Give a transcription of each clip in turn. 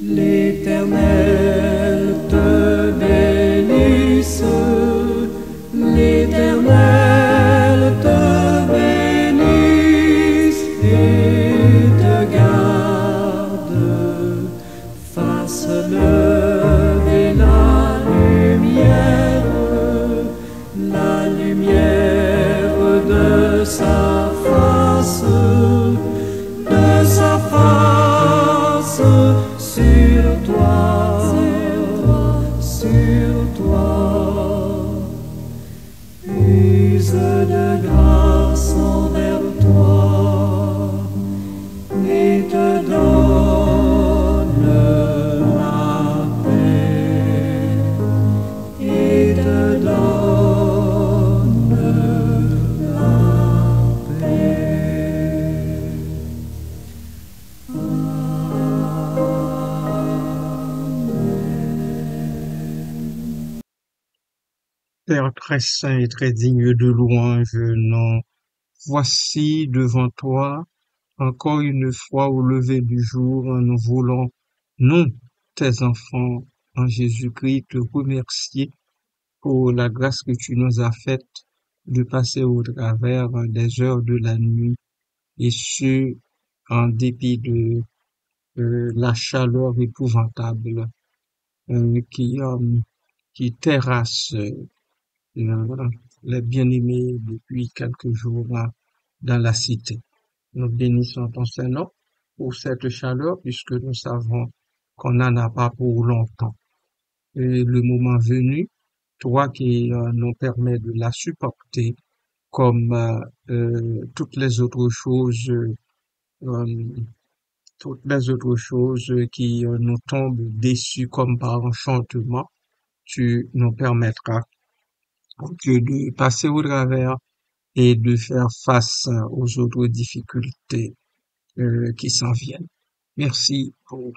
L'Éternel te bénisse, l'Éternel te bénisse et te garde, fasse lever la lumière de sa face sur toi, use de grâce envers toi et te donne la paix, et te donne la paix. Père très saint et très digne de louange, nous voici devant toi, encore une fois au lever du jour, nous voulons, nous, tes enfants, en Jésus-Christ, te remercier pour la grâce que tu nous as faite de passer au travers des heures de la nuit, et ce, en dépit de la chaleur épouvantable qui terrasse les bien-aimés depuis quelques jours dans la cité. Nous bénissons ton Seigneur pour cette chaleur puisque nous savons qu'on n'en a pas pour longtemps. Et le moment venu, toi qui nous permets de la supporter comme toutes les autres choses, euh, qui nous tombent dessus comme par enchantement, tu nous permettras Dieu, de passer au travers et de faire face aux autres difficultés qui s'en viennent. Merci pour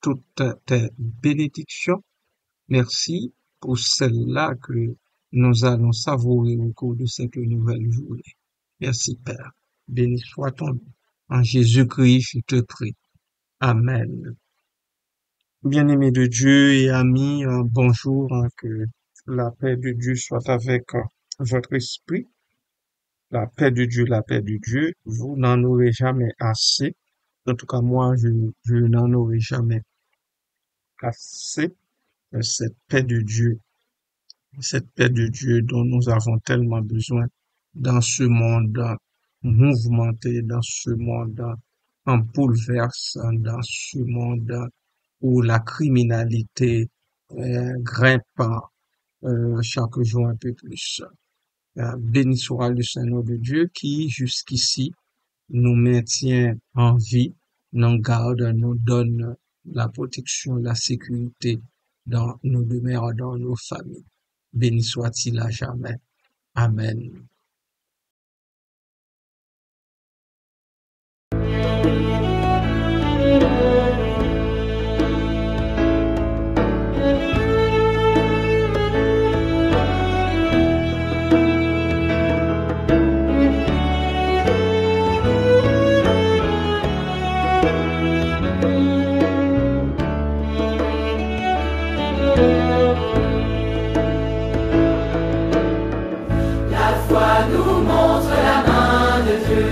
toutes tes bénédictions. Merci pour celle-là que nous allons savourer au cours de cette nouvelle journée. Merci Père. Béni soit ton nom. En Jésus-Christ, je te prie. Amen. Bien-aimés de Dieu et amis, bonjour, que la paix de Dieu soit avec votre esprit. La paix de Dieu, vous n'en aurez jamais assez. En tout cas, moi, je n'en aurai jamais assez. Cette paix de Dieu, cette paix de Dieu dont nous avons tellement besoin dans ce monde mouvementé, dans ce monde en bouleverse, dans ce monde où la criminalité grimpe chaque jour un peu plus. Béni soit le Seigneur de Dieu qui, jusqu'ici, nous maintient en vie, nous garde, nous donne la protection, la sécurité dans nos demeures, dans nos familles. Béni soit-il à jamais. Amen. La foi nous montre la main de Dieu.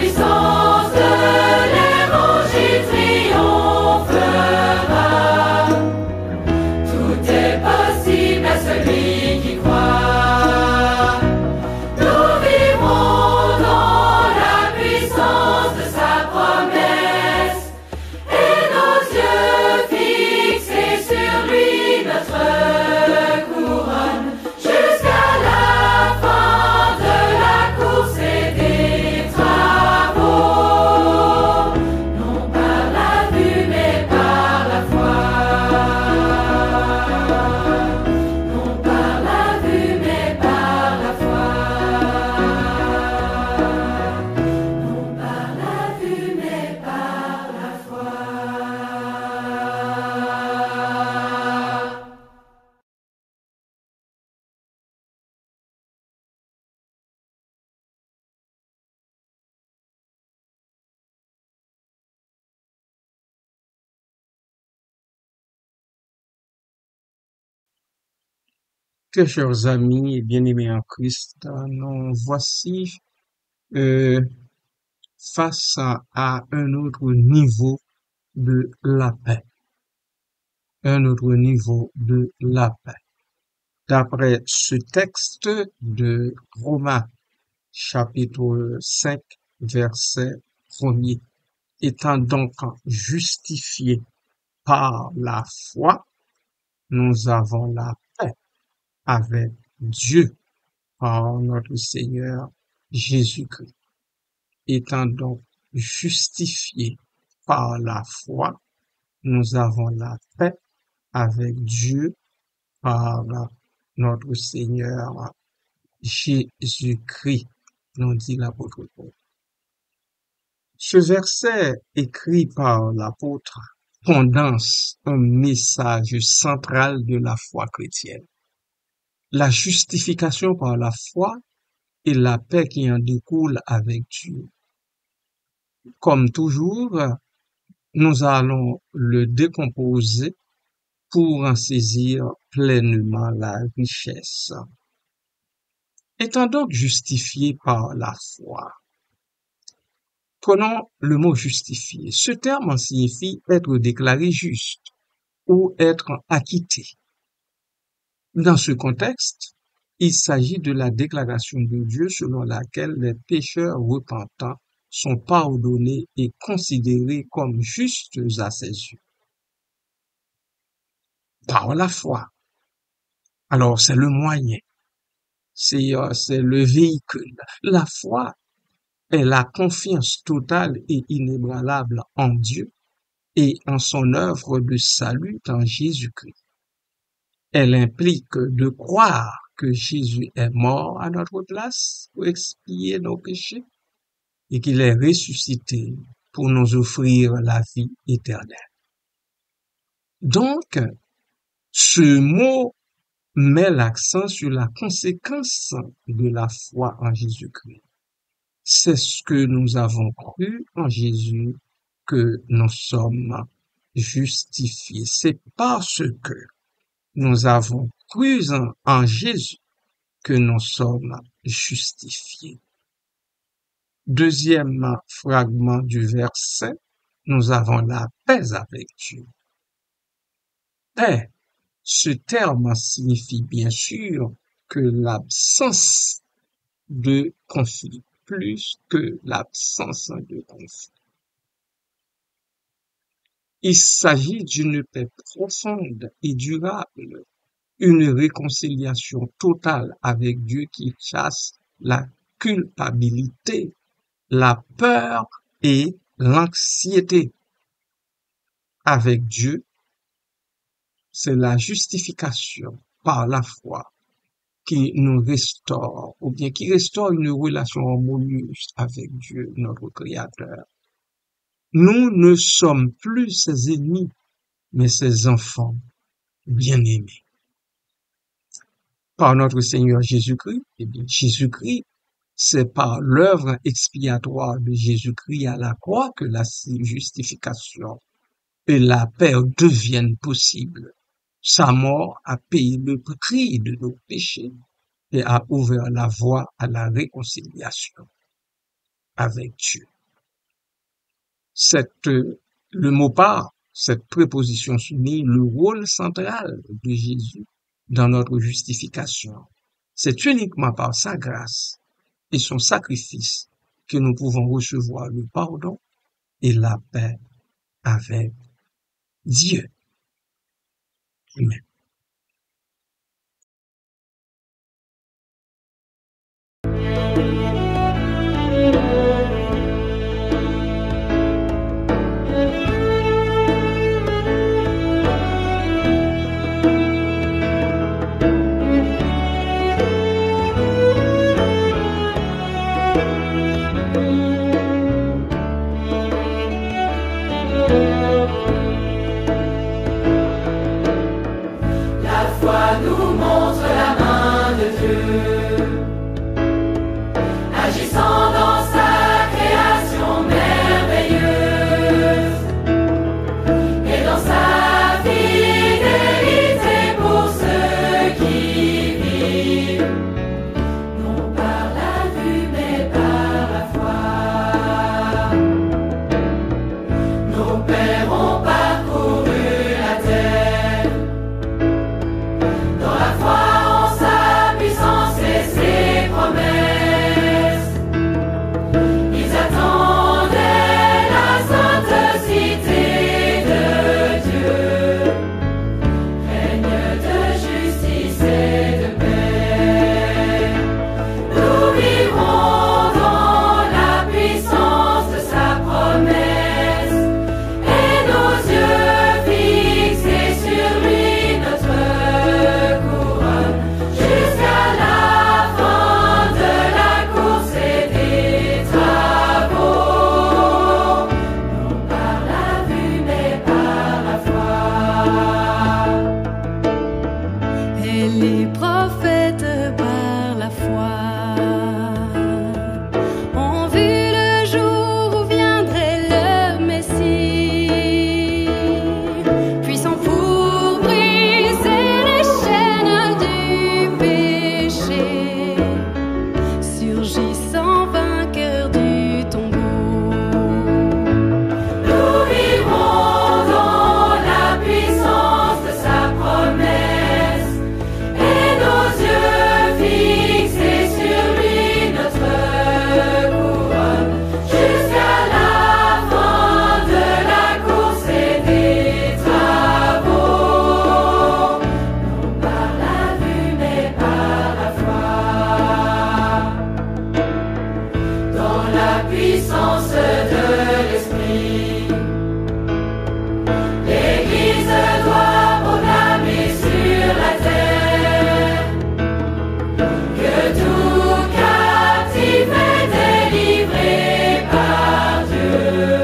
puissance de l'évangile triomphera. Tout est possible à celui qui croit. Nous vivrons dans la puissance de sa promesse et nos yeux fixés sur lui, notre couronne, jusqu'à la fin de la course et des travaux, non par la vue mais par la foi, non par la vue mais par la foi, non par la vue mais par la foi. Très chers amis et bien-aimés en Christ, nous voici euh, face à un autre niveau de la paix. Un autre niveau de la paix. D'après ce texte de Romains, chapitre 5, verset 1er, étant donc justifiés par la foi, nous avons la paix avec Dieu par notre Seigneur Jésus-Christ. Étant donc justifiés par la foi, nous avons la paix avec Dieu par notre Seigneur Jésus-Christ, nous dit l'apôtre Paul. Ce verset écrit par l'apôtre condense un message central de la foi chrétienne. La justification par la foi et la paix qui en découle avec Dieu. Comme toujours, nous allons le décomposer pour en saisir pleinement la richesse. Étant donc justifié par la foi, prenons le mot justifié. Ce terme signifie être déclaré juste ou être acquitté. Dans ce contexte, il s'agit de la déclaration de Dieu selon laquelle les pécheurs repentants sont pardonnés et considérés comme justes à ses yeux. Par la foi. Alors, c'est le moyen, c'est le véhicule. La foi est la confiance totale et inébranlable en Dieu et en son œuvre de salut en Jésus-Christ. Elle implique de croire que Jésus est mort à notre place pour expier nos péchés et qu'il est ressuscité pour nous offrir la vie éternelle. Donc, ce mot met l'accent sur la conséquence de la foi en Jésus-Christ. C'est ce que nous avons cru en Jésus que nous sommes justifiés. C'est parce que nous avons cru en Jésus que nous sommes justifiés. Deuxième fragment du verset, nous avons la paix avec Dieu. Paix, ce terme signifie bien sûr que l'absence de conflit, plus que l'absence de conflit. Il s'agit d'une paix profonde et durable, une réconciliation totale avec Dieu qui chasse la culpabilité, la peur et l'anxiété. Avec Dieu, c'est la justification par la foi qui nous restaure, ou bien qui restaure une relation harmonieuse avec Dieu, notre Créateur. Nous ne sommes plus ses ennemis, mais ses enfants bien-aimés. Par notre Seigneur Jésus-Christ, eh bien, Jésus-Christ, c'est par l'œuvre expiatoire de Jésus-Christ à la croix que la justification et la paix deviennent possibles. Sa mort a payé le prix de nos péchés et a ouvert la voie à la réconciliation. avec Dieu. Le mot par, cette préposition souligne le rôle central de Jésus dans notre justification. C'est uniquement par sa grâce et son sacrifice que nous pouvons recevoir le pardon et la paix avec Dieu. Amen. La foi nous montre la main de Dieu, agissant dans sa création merveilleuse et dans sa fidélité pour ceux qui vivent, non par la vue mais par la foi. Nos pères ont parcouru la terre dans la foi en sa puissance et ses promesses. Ils attendaient la sainte cité de Dieu, règne de justice et de paix. Nous vivrons dans la puissance de sa promesse et nos yeux fixés sur lui, notre couronne, jusqu'à la fin de la course et des travaux, non par la vue mais par la foi. Et les prophètes par la foi ont vu le jour où viendrait le Messie, puissant pour briser les chaînes du péché, surgissant vainqueur du tombeau. Nous vivrons dans la puissance de sa promesse et nos yeux fixés sur lui, notre couronne, jusqu'à la fin de la course et des travaux, non par la vue mais par la foi. Dans la puissance de l'Esprit, l'Église doit proclamer sur la terre que tout captif est délivré par Dieu.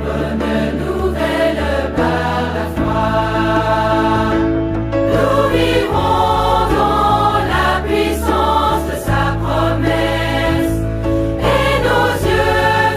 Bonne nouvelle par la foi. Nous vivrons dans la puissance de sa promesse et nos yeux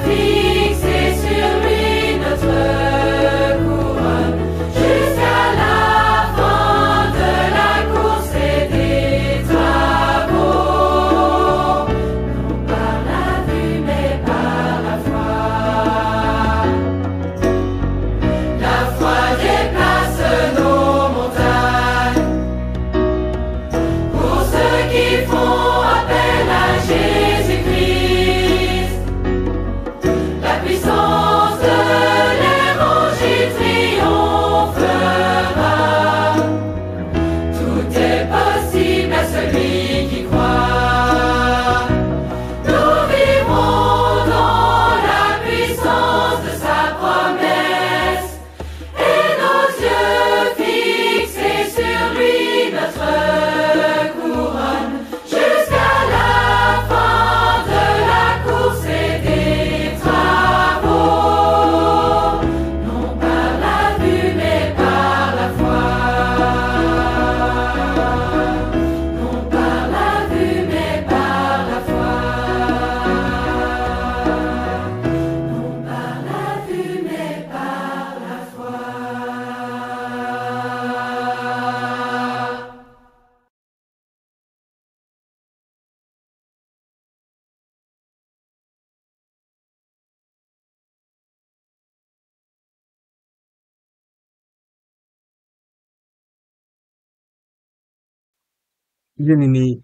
Bien-aimés,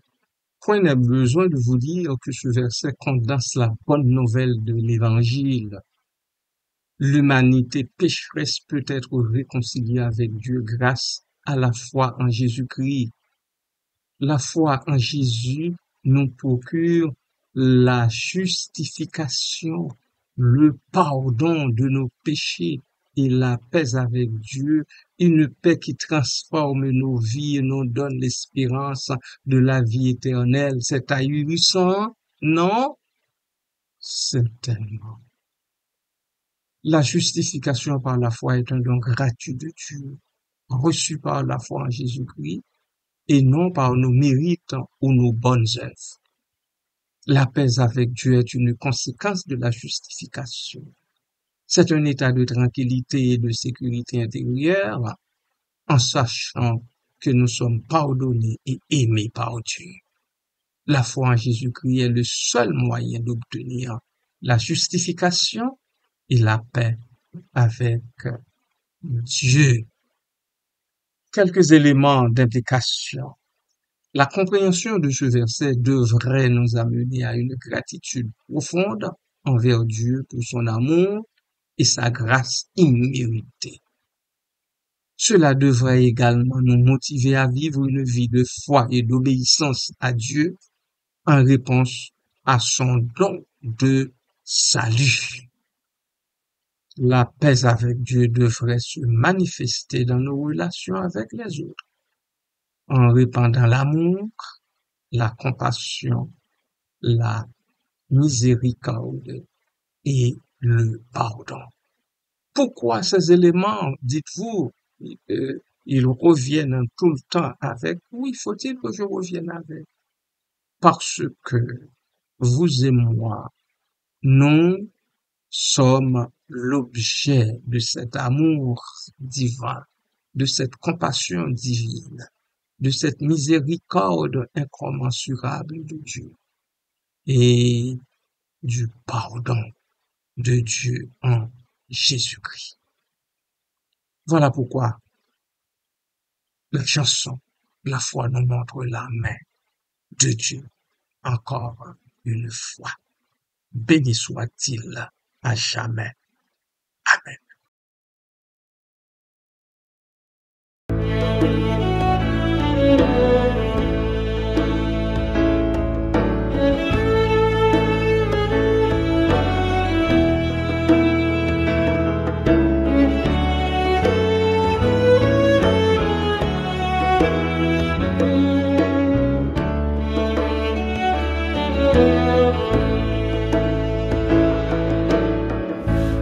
point n'est besoin de vous dire que ce verset condense la bonne nouvelle de l'Évangile. L'humanité pécheresse peut être réconciliée avec Dieu grâce à la foi en Jésus-Christ. La foi en Jésus nous procure la justification, le pardon de nos péchés et la paix avec Dieu, une paix qui transforme nos vies et nous donne l'espérance de la vie éternelle. C'est ahurissant, non? Certainement. La justification par la foi est un don gratuit de Dieu, reçu par la foi en Jésus-Christ, et non par nos mérites ou nos bonnes œuvres. La paix avec Dieu est une conséquence de la justification. C'est un état de tranquillité et de sécurité intérieure en sachant que nous sommes pardonnés et aimés par Dieu. La foi en Jésus-Christ est le seul moyen d'obtenir la justification et la paix avec Dieu. Quelques éléments d'implication. La compréhension de ce verset devrait nous amener à une gratitude profonde envers Dieu pour son amour et sa grâce imméritée. Cela devrait également nous motiver à vivre une vie de foi et d'obéissance à Dieu en réponse à son don de salut. La paix avec Dieu devrait se manifester dans nos relations avec les autres, en répandant l'amour, la compassion, la miséricorde et le pardon. Pourquoi ces éléments, dites-vous, ils reviennent tout le temps avec? Oui, faut-il que je revienne avec? Parce que vous et moi, nous sommes l'objet de cet amour divin, de cette compassion divine, de cette miséricorde incommensurable de Dieu et du pardon de Dieu en Jésus-Christ. Voilà pourquoi la chanson, la foi nous montre la main de Dieu encore une fois. Béni soit-il à jamais. Amen.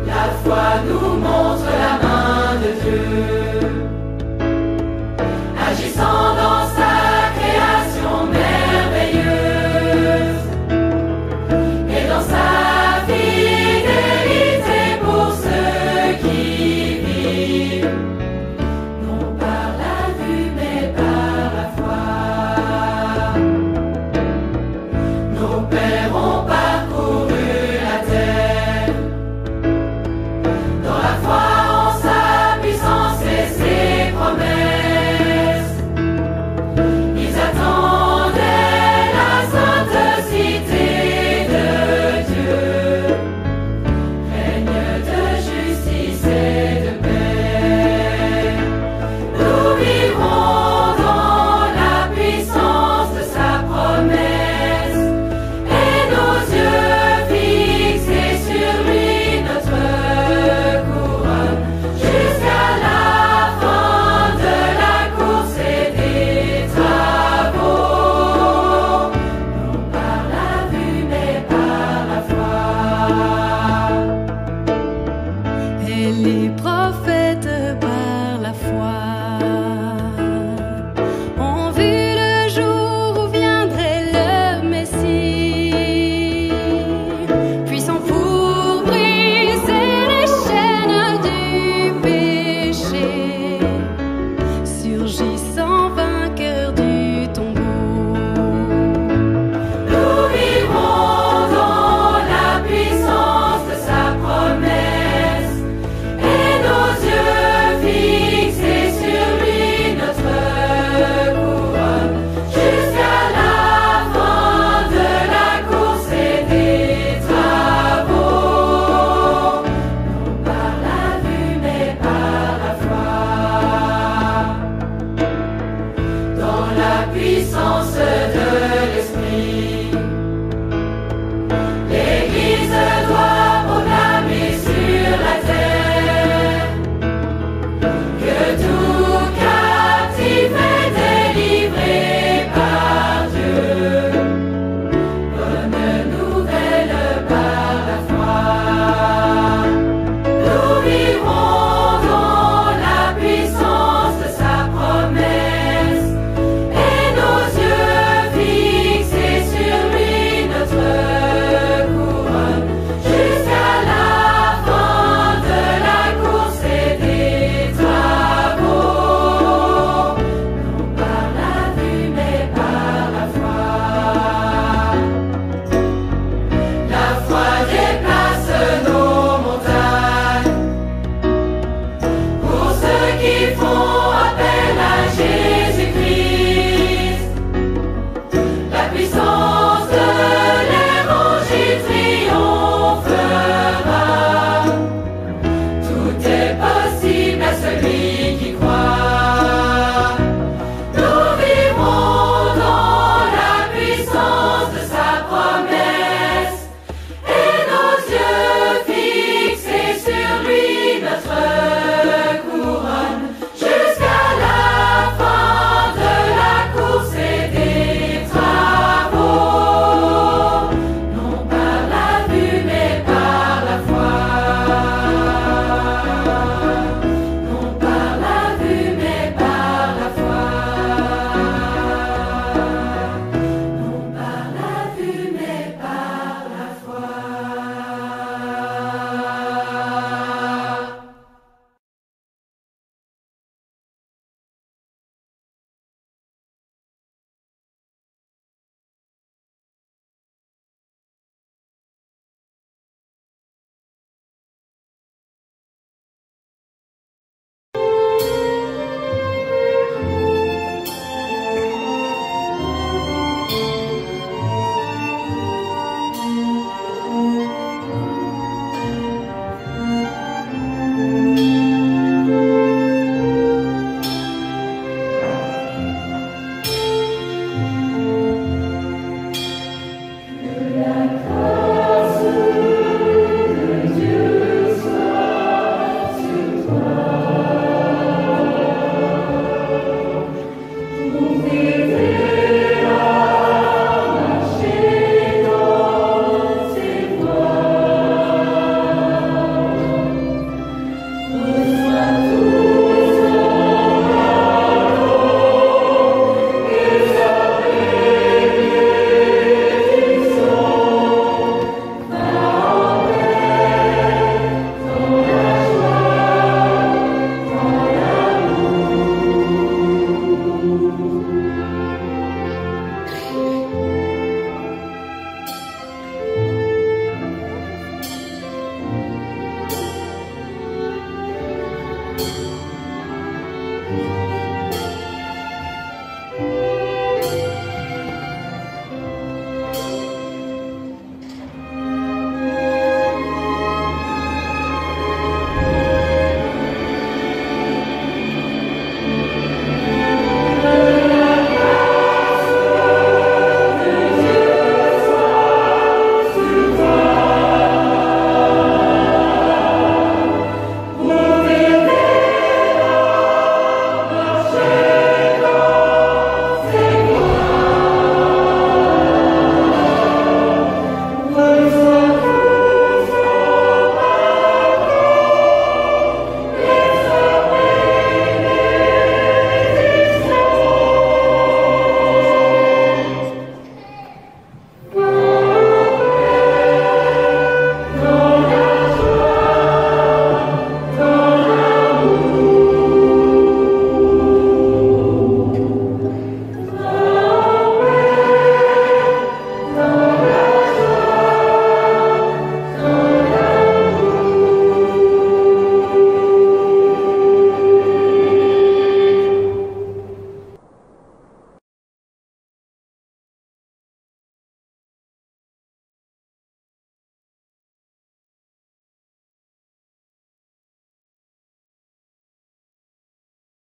La foi nous montre